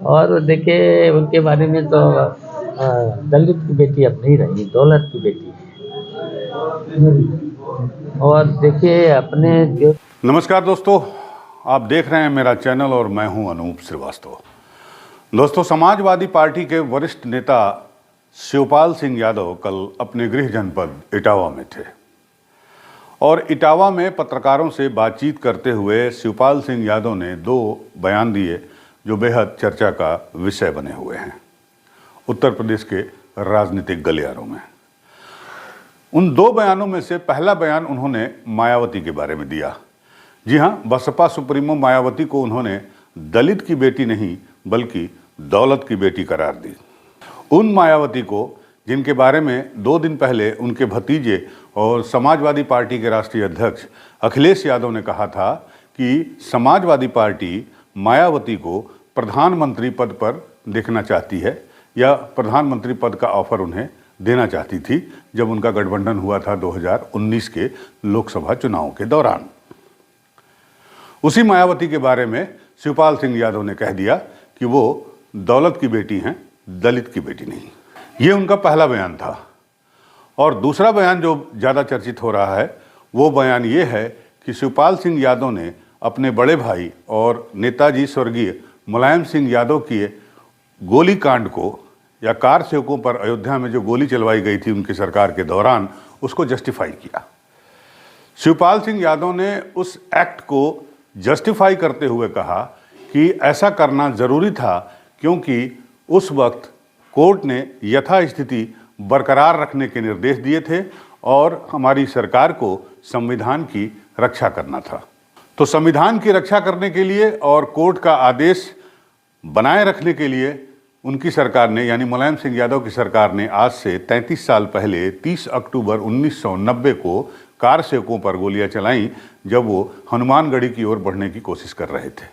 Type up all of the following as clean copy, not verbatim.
और देखिए उनके बारे में तो दलित की बेटी अब नहीं रही, दौलत की बेटी है। और देखिए अपने जो नमस्कार दोस्तों, आप देख रहे हैं मेरा चैनल और मैं हूं अनूप श्रीवास्तव। दोस्तों, समाजवादी पार्टी के वरिष्ठ नेता शिवपाल सिंह यादव कल अपने गृह जनपद इटावा में थे और इटावा में पत्रकारों से बातचीत करते हुए शिवपाल सिंह यादव ने 2 बयान दिए जो बेहद चर्चा का विषय बने हुए हैं उत्तर प्रदेश के राजनीतिक गलियारों में। उन 2 बयानों में से पहला बयान उन्होंने मायावती के बारे में दिया। जी हाँ, बसपा सुप्रीमो मायावती को उन्होंने दलित की बेटी नहीं बल्कि दौलत की बेटी करार दी। उन मायावती को जिनके बारे में 2 दिन पहले उनके भतीजे और समाजवादी पार्टी के राष्ट्रीय अध्यक्ष अखिलेश यादव ने कहा था कि समाजवादी पार्टी मायावती को प्रधानमंत्री पद पर देखना चाहती है या प्रधानमंत्री पद का ऑफर उन्हें देना चाहती थी जब उनका गठबंधन हुआ था 2019 के लोकसभा चुनाव के दौरान। उसी मायावती के बारे में शिवपाल सिंह यादव ने कह दिया कि वो दौलत की बेटी हैं, दलित की बेटी नहीं। ये उनका पहला बयान था। और दूसरा बयान जो ज़्यादा चर्चित हो रहा है वो बयान ये है कि शिवपाल सिंह यादव ने अपने बड़े भाई और नेताजी स्वर्गीय मुलायम सिंह यादव के गोली कांड को या कार सेवकों पर अयोध्या में जो गोली चलवाई गई थी उनकी सरकार के दौरान उसको जस्टिफाई किया। शिवपाल सिंह यादव ने उस एक्ट को जस्टिफाई करते हुए कहा कि ऐसा करना ज़रूरी था क्योंकि उस वक्त कोर्ट ने यथास्थिति बरकरार रखने के निर्देश दिए थे और हमारी सरकार को संविधान की रक्षा करना था। तो संविधान की रक्षा करने के लिए और कोर्ट का आदेश बनाए रखने के लिए उनकी सरकार ने यानी मुलायम सिंह यादव की सरकार ने आज से 33 साल पहले 30 अक्टूबर 1990 को कार सेवकों पर गोलियां चलाईं जब वो हनुमानगढ़ी की ओर बढ़ने की कोशिश कर रहे थे।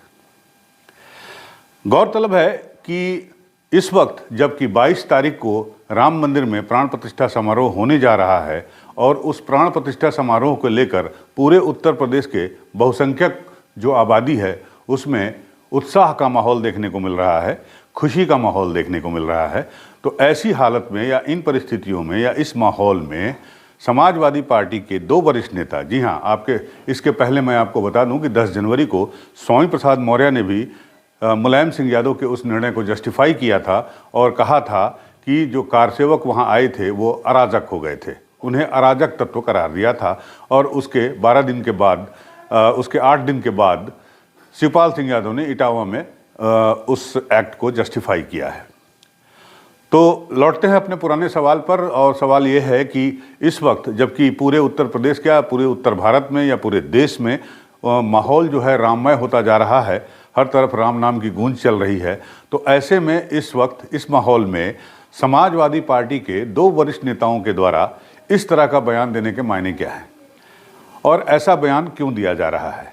गौरतलब है कि इस वक्त जबकि 22 तारीख को राम मंदिर में प्राण प्रतिष्ठा समारोह होने जा रहा है और उस प्राण प्रतिष्ठा समारोह को लेकर पूरे उत्तर प्रदेश के बहुसंख्यक जो आबादी है उसमें उत्साह का माहौल देखने को मिल रहा है, खुशी का माहौल देखने को मिल रहा है। तो ऐसी हालत में या इन परिस्थितियों में या इस माहौल में समाजवादी पार्टी के 2 वरिष्ठ नेता, जी हाँ, आपके इसके पहले मैं आपको बता दूं कि 10 जनवरी को स्वामी प्रसाद मौर्य ने भी मुलायम सिंह यादव के उस निर्णय को जस्टिफाई किया था और कहा था कि जो कारसेवक वहां आए थे वो अराजक हो गए थे, उन्हें अराजक तत्व करार दिया था। और उसके 12 दिन के बाद उसके 8 दिन के बाद शिवपाल सिंह यादव ने इटावा में उस एक्ट को जस्टिफाई किया है। तो लौटते हैं अपने पुराने सवाल पर और सवाल ये है कि इस वक्त जबकि पूरे उत्तर प्रदेश क्या पूरे उत्तर भारत में या पूरे देश में माहौल जो है राममय होता जा रहा है, हर तरफ राम नाम की गूंज चल रही है, तो ऐसे में इस वक्त इस माहौल में समाजवादी पार्टी के 2 वरिष्ठ नेताओं के द्वारा इस तरह का बयान देने के मायने क्या है और ऐसा बयान क्यों दिया जा रहा है।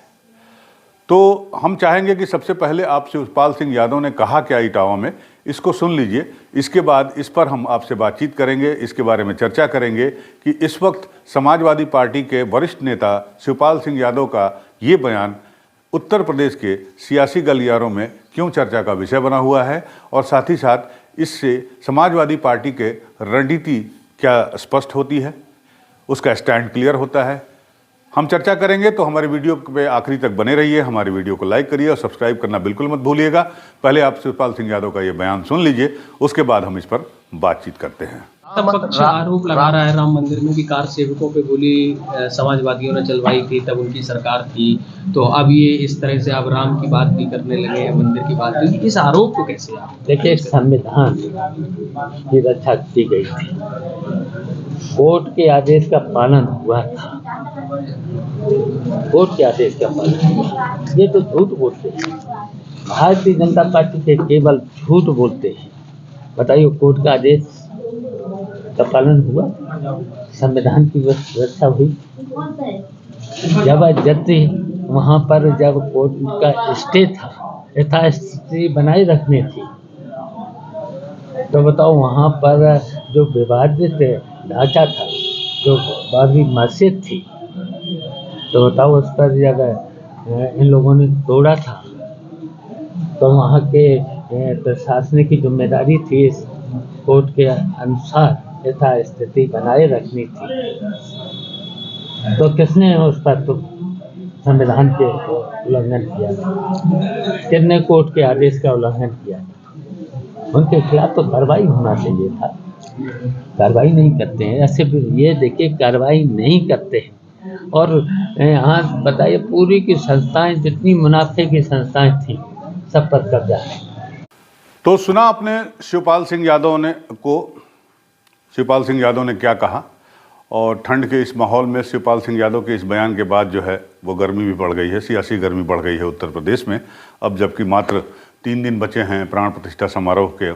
तो हम चाहेंगे कि सबसे पहले आप शिवपाल सिंह यादव ने कहा क्या इटावा में, इसको सुन लीजिए। इसके बाद इस पर हम आपसे बातचीत करेंगे, इसके बारे में चर्चा करेंगे कि इस वक्त समाजवादी पार्टी के वरिष्ठ नेता शिवपाल सिंह यादव का ये बयान उत्तर प्रदेश के सियासी गलियारों में क्यों चर्चा का विषय बना हुआ है और साथ ही साथ इससे समाजवादी पार्टी के रणनीति क्या स्पष्ट होती है, उसका स्टैंड क्लियर होता है। हम चर्चा करेंगे, तो हमारे वीडियो पे आखिरी तक बने रहिए, हमारे वीडियो को लाइक करिए और सब्सक्राइब करना बिल्कुल मत भूलिएगा। पहले आप शिवपाल सिंह यादव का ये बयान सुन लीजिए, उसके बाद हम इस पर बातचीत करते हैं। पक्ष आरोप लगा रहा है राम मंदिर में कि कार सेवकों पे गोली समाजवादियों ने चलवाई थी, तब उनकी सरकार थी, तो अब ये इस तरह से अब राम की बात भी करने लगे हैं, मंदिर की बात भी। इस आरोप को कैसे आप देखिए, संविधान की रक्षा की गई थी, कोर्ट के आदेश का पालन हुआ था, कोर्ट के आदेश का पालन हुआ। ये तो झूठ बोलते हैं, भारतीय जनता पार्टी के केवल झूठ बोलते हैं। बताइए, कोर्ट का आदेश का पालन हुआ, संविधान की रक्षा हुई। जबरदस्ती वहाँ पर जब कोर्ट का स्टे था, यथास्थिति बनाए रखनी थी, तो बताओ वहाँ पर जो विवादित ढांचा था, जो बाबरी मस्जिद थी, तो बताओ उस पर जब इन लोगों ने तोड़ा था तो वहाँ के प्रशासनिक की जिम्मेदारी थी इस कोर्ट के अनुसार यथा स्थिति बनाए रखनी थी, तो किसने उस पर तो संविधान के उल्लंघन किया था? किसने कोर्ट के आदेश का उल्लंघन किया था? उनके खिलाफ तो कार्रवाई होना चाहिए था। कार्रवाई नहीं करते हैं। ऐसे ये देखिए, कार्रवाई नहीं करते हैं। और यहाँ बताइए, पूरी की संस्थाएं, जितनी मुनाफे की संस्थाएं थी, सब पर कब्जा है। तो सुना आपने शिवपाल सिंह यादव ने क्या कहा। और ठंड के इस माहौल में शिवपाल सिंह यादव के इस बयान के बाद जो है वो गर्मी भी बढ़ गई है, सियासी गर्मी बढ़ गई है उत्तर प्रदेश में। अब जबकि मात्र 3 दिन बचे हैं प्राण प्रतिष्ठा समारोह के,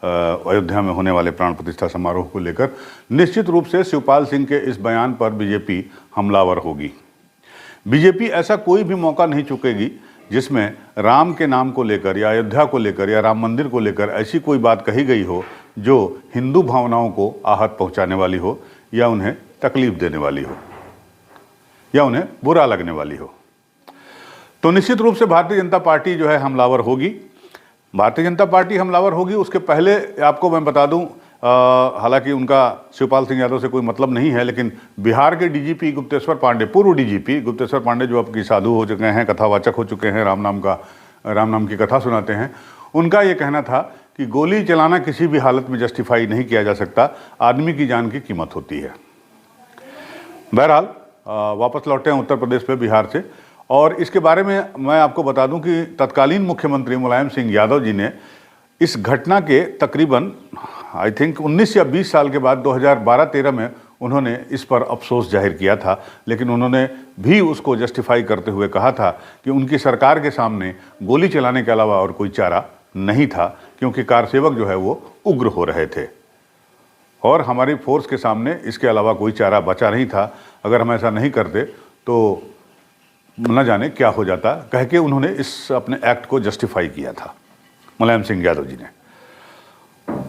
अयोध्या में होने वाले प्राण प्रतिष्ठा समारोह को लेकर, निश्चित रूप से शिवपाल सिंह के इस बयान पर बीजेपी हमलावर होगी। बीजेपी ऐसा कोई भी मौका नहीं चुकेगी जिसमें राम के नाम को लेकर या अयोध्या को लेकर या राम मंदिर को लेकर ऐसी कोई बात कही गई हो जो हिंदू भावनाओं को आहत पहुंचाने वाली हो, या उन्हें तकलीफ देने वाली हो, या उन्हें बुरा लगने वाली हो। तो निश्चित रूप से भारतीय जनता पार्टी जो है हमलावर होगी। भारतीय जनता पार्टी हमलावर होगी। उसके पहले आपको मैं बता दूं, हालांकि उनका शिवपाल सिंह यादव से कोई मतलब नहीं है, लेकिन बिहार के डीजीपी गुप्तेश्वर पांडे, पूर्व डीजीपी गुप्तेश्वर पांडे, जो अब की साधु हो चुके हैं, कथावाचक हो चुके हैं, राम नाम की कथा सुनाते हैं, उनका ये कहना था कि गोली चलाना किसी भी हालत में जस्टिफाई नहीं किया जा सकता, आदमी की जान की कीमत होती है। बहरहाल वापस लौटे हैं उत्तर प्रदेश पे बिहार से, और इसके बारे में मैं आपको बता दूं कि तत्कालीन मुख्यमंत्री मुलायम सिंह यादव जी ने इस घटना के तकरीबन आई थिंक 19 या 20 साल के बाद 2012-13 में उन्होंने इस पर अफसोस जाहिर किया था, लेकिन उन्होंने भी उसको जस्टिफाई करते हुए कहा था कि उनकी सरकार के सामने गोली चलाने के अलावा और कोई चारा नहीं था, क्योंकि कारसेवक जो है वो उग्र हो रहे थे और हमारी फोर्स के सामने इसके अलावा कोई चारा बचा नहीं था। अगर हम ऐसा नहीं करते तो न जाने क्या हो जाता, कह के उन्होंने इस अपने एक्ट को जस्टिफाई किया था मुलायम सिंह यादव जी ने।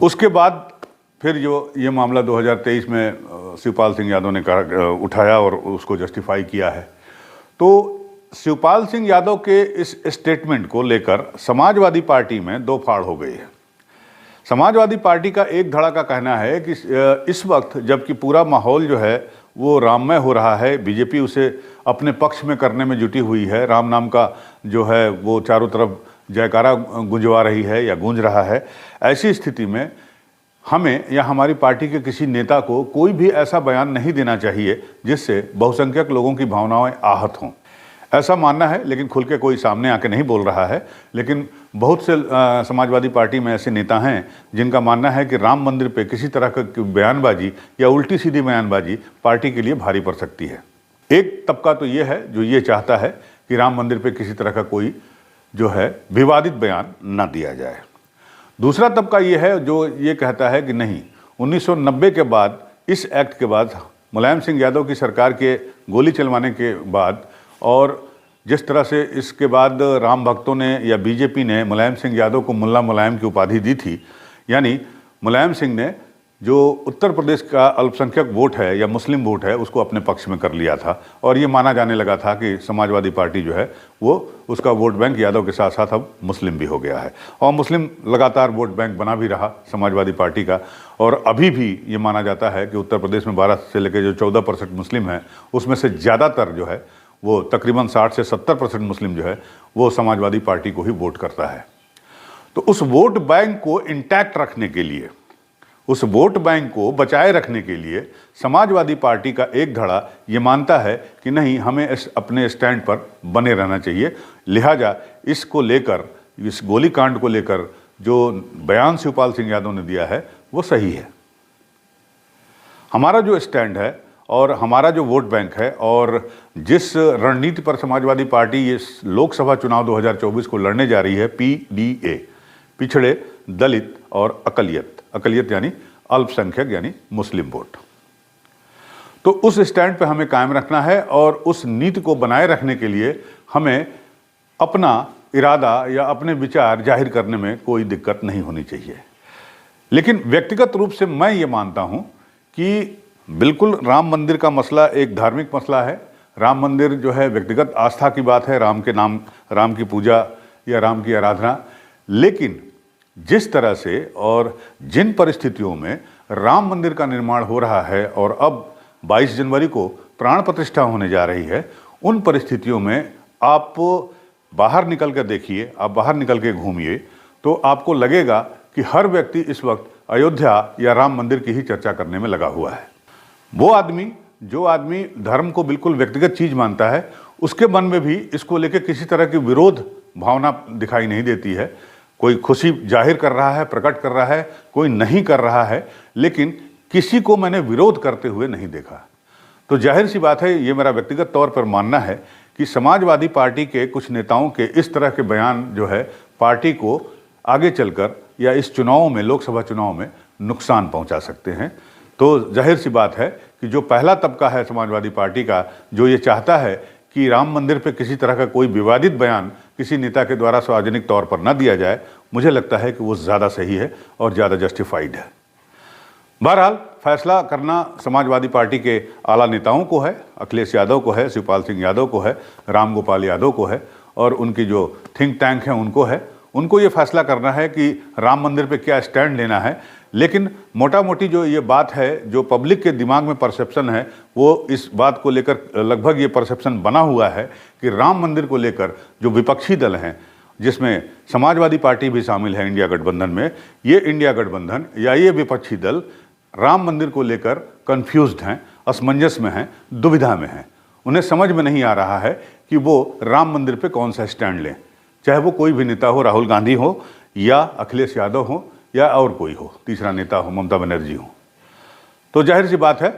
उसके बाद फिर जो ये मामला 2023 में शिवपाल सिंह यादव ने उठाया और उसको जस्टिफाई किया है। तो शिवपाल सिंह यादव के इस स्टेटमेंट को लेकर समाजवादी पार्टी में दो फाड़ हो गई है। समाजवादी पार्टी का एक धड़ा का कहना है कि इस वक्त जबकि पूरा माहौल जो है वो राममय हो रहा है, बीजेपी उसे अपने पक्ष में करने में जुटी हुई है, राम नाम का जो है वो चारों तरफ जयकारा गुंजवा रही है या गूंज रहा है, ऐसी स्थिति में हमें या हमारी पार्टी के किसी नेता को कोई भी ऐसा बयान नहीं देना चाहिए जिससे बहुसंख्यक लोगों की भावनाएं आहत हों, ऐसा मानना है। लेकिन खुल के कोई सामने आके नहीं बोल रहा है, लेकिन बहुत से समाजवादी पार्टी में ऐसे नेता हैं जिनका मानना है कि राम मंदिर पे किसी तरह की बयानबाजी या उल्टी सीधी बयानबाजी पार्टी के लिए भारी पड़ सकती है। एक तबका तो ये है जो ये चाहता है कि राम मंदिर पे किसी तरह का कोई जो है विवादित बयान ना दिया जाए। दूसरा तबका ये है जो ये कहता है कि नहीं, 1990 के बाद, इस एक्ट के बाद, मुलायम सिंह यादव की सरकार के गोली चलवाने के बाद और जिस तरह से इसके बाद राम भक्तों ने या बीजेपी ने मुलायम सिंह यादव को मुल्ला मुलायम की उपाधि दी थी, यानी मुलायम सिंह ने जो उत्तर प्रदेश का अल्पसंख्यक वोट है या मुस्लिम वोट है उसको अपने पक्ष में कर लिया था, और ये माना जाने लगा था कि समाजवादी पार्टी जो है वो उसका वोट बैंक यादव के साथ साथ अब मुस्लिम भी हो गया है, और मुस्लिम लगातार वोट बैंक बना भी रहा समाजवादी पार्टी का। और अभी भी ये माना जाता है कि उत्तर प्रदेश में 12 से लेकर जो 14% मुस्लिम हैं उसमें से ज़्यादातर जो है वो तकरीबन 60 से 70% मुस्लिम जो है वो समाजवादी पार्टी को ही वोट करता है। तो उस वोट बैंक को इंटैक्ट रखने के लिए, उस वोट बैंक को बचाए रखने के लिए समाजवादी पार्टी का एक धड़ा ये मानता है कि नहीं, हमें अपने स्टैंड पर बने रहना चाहिए। लिहाजा इसको लेकर, इस गोलीकांड को लेकर जो बयान शिवपाल सिंह यादव ने दिया है वो सही है। हमारा जो स्टैंड है और हमारा जो वोट बैंक है और जिस रणनीति पर समाजवादी पार्टी इस लोकसभा चुनाव 2024 को लड़ने जा रही है, PDA, पिछड़े, दलित और अकलियत यानी अल्पसंख्यक यानी मुस्लिम वोट, तो उस स्टैंड पे हमें कायम रखना है और उस नीति को बनाए रखने के लिए हमें अपना इरादा या अपने विचार जाहिर करने में कोई दिक्कत नहीं होनी चाहिए। लेकिन व्यक्तिगत रूप से मैं ये मानता हूँ कि बिल्कुल राम मंदिर का मसला एक धार्मिक मसला है। राम मंदिर जो है व्यक्तिगत आस्था की बात है, राम के नाम, राम की पूजा या राम की आराधना। लेकिन जिस तरह से और जिन परिस्थितियों में राम मंदिर का निर्माण हो रहा है और अब 22 जनवरी को प्राण प्रतिष्ठा होने जा रही है, उन परिस्थितियों में आप बाहर निकल कर देखिए, आप बाहर निकल के घूमिए, तो आपको लगेगा कि हर व्यक्ति इस वक्त अयोध्या या राम मंदिर की ही चर्चा करने में लगा हुआ है। वो आदमी जो आदमी धर्म को बिल्कुल व्यक्तिगत चीज मानता है, उसके मन में भी इसको लेकर किसी तरह की विरोध भावना दिखाई नहीं देती है। कोई खुशी जाहिर कर रहा है, प्रकट कर रहा है, कोई नहीं कर रहा है, लेकिन किसी को मैंने विरोध करते हुए नहीं देखा। तो जाहिर सी बात है, ये मेरा व्यक्तिगत तौर पर मानना है कि समाजवादी पार्टी के कुछ नेताओं के इस तरह के बयान जो है पार्टी को आगे चलकर या इस चुनाव में, लोकसभा चुनाव में नुकसान पहुंचा सकते हैं। तो जाहिर सी बात है कि जो पहला तबका है समाजवादी पार्टी का, जो ये चाहता है कि राम मंदिर पे किसी तरह का कोई विवादित बयान किसी नेता के द्वारा सार्वजनिक तौर पर न दिया जाए, मुझे लगता है कि वो ज़्यादा सही है और ज़्यादा जस्टिफाइड है। बहरहाल फैसला करना समाजवादी पार्टी के आला नेताओं को है, अखिलेश यादव को है, शिवपाल सिंह यादव को है, राम गोपाल यादव को है और उनकी जो थिंक टैंक है उनको है। उनको ये फैसला करना है कि राम मंदिर पे क्या स्टैंड लेना है। लेकिन मोटा मोटी जो ये बात है, जो पब्लिक के दिमाग में परसेप्शन है, वो इस बात को लेकर लगभग ये परसेप्शन बना हुआ है कि राम मंदिर को लेकर जो विपक्षी दल हैं, जिसमें समाजवादी पार्टी भी शामिल है इंडिया गठबंधन में, ये इंडिया गठबंधन या ये विपक्षी दल राम मंदिर को लेकर कंफ्यूज्ड हैं, असमंजस में हैं, दुविधा में हैं। उन्हें समझ में नहीं आ रहा है कि वो राम मंदिर पे कौन सा स्टैंड लें, चाहे वो कोई भी नेता हो, राहुल गांधी हो या अखिलेश यादव हो या और कोई हो, तीसरा नेता हो, ममता बनर्जी हो। तो जाहिर सी बात है,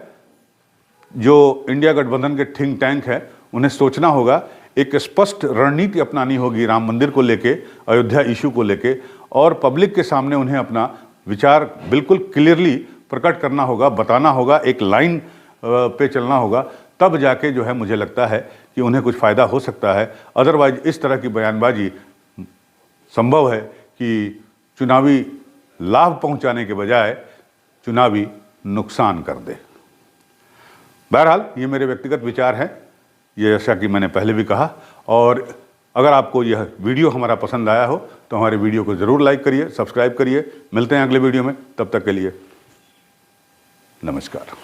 जो इंडिया गठबंधन के थिंक टैंक है, उन्हें सोचना होगा, एक स्पष्ट रणनीति अपनानी होगी राम मंदिर को लेके, अयोध्या इशू को लेके, और पब्लिक के सामने उन्हें अपना विचार बिल्कुल क्लियरली प्रकट करना होगा, बताना होगा, एक लाइन पे चलना होगा। तब जाके जो है मुझे लगता है कि उन्हें कुछ फ़ायदा हो सकता है। अदरवाइज इस तरह की बयानबाजी संभव है कि चुनावी लाभ पहुंचाने के बजाय चुनावी नुकसान कर दे। बहरहाल ये मेरे व्यक्तिगत विचार हैं, ये जैसा कि मैंने पहले भी कहा। और अगर आपको यह वीडियो हमारा पसंद आया हो तो हमारे वीडियो को ज़रूर लाइक करिए, सब्सक्राइब करिए। मिलते हैं अगले वीडियो में, तब तक के लिए नमस्कार।